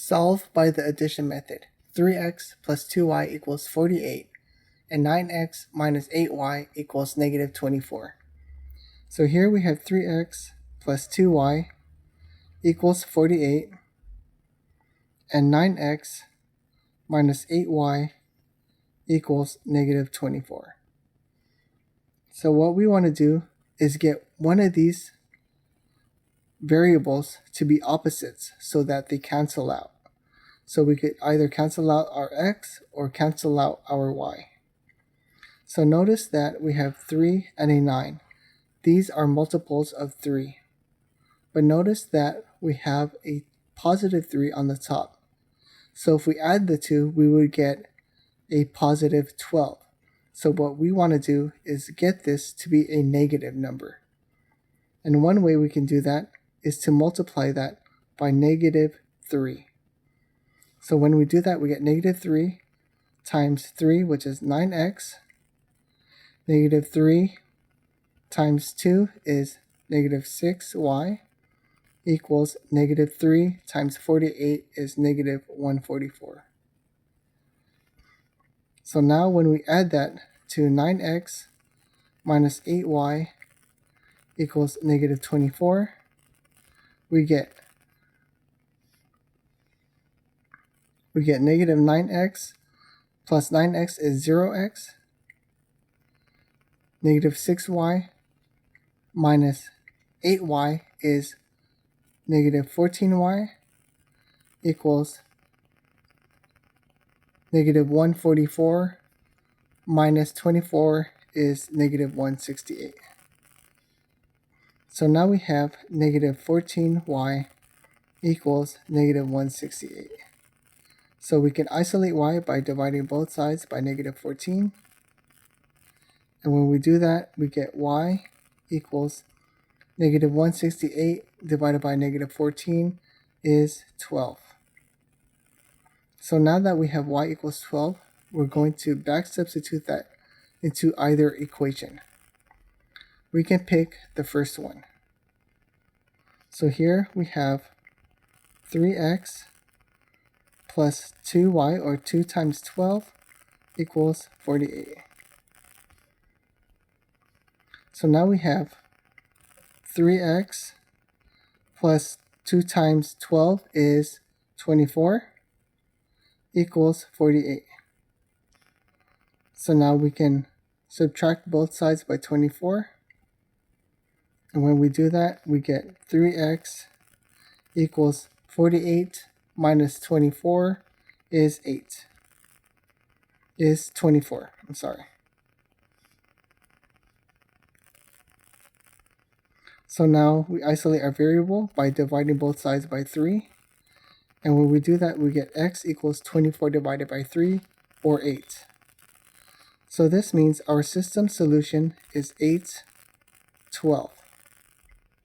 Solve by the addition method. 3x plus 2y equals 48, and 9x minus 8y equals negative 24. So here we have 3x plus 2y equals 48, and 9x minus 8y equals negative 24. So what we want to do is get one of these variables to be opposites so that they cancel out. So we could either cancel out our x or cancel out our y. So notice that we have 3 and a 9. These are multiples of 3. But notice that we have a positive 3 on the top. So if we add the two, we would get a positive 12. So what we want to do is get this to be a negative number. And one way we can do that is to multiply that by negative 3. So when we do that, we get negative 3 times 3, which is 9x. Negative 3 times 2 is negative 6y equals negative 3 times 48 is negative 144. So now when we add that to 9x minus 8y equals negative 24, we get negative 9x plus 9x is 0x. Negative 6y minus 8y is negative 14y equals negative 144 minus 24 is negative 168. So now we have negative 14y equals negative 168. So we can isolate y by dividing both sides by negative 14. And when we do that, we get y equals negative 168 divided by negative 14 is 12. So now that we have y equals 12, we're going to back substitute that into either equation. We can pick the first one. So here we have 3x plus 2y, or 2 times 12, equals 48. So now we have 3x plus 2 times 12 is 24 equals 48. So now we can subtract both sides by 24. And when we do that, we get 3x equals 48 minus 24 is 8. Is 24, I'm sorry. So now we isolate our variable by dividing both sides by 3. And when we do that, we get x equals 24 divided by 3, or 8. So this means our system solution is 8, 12.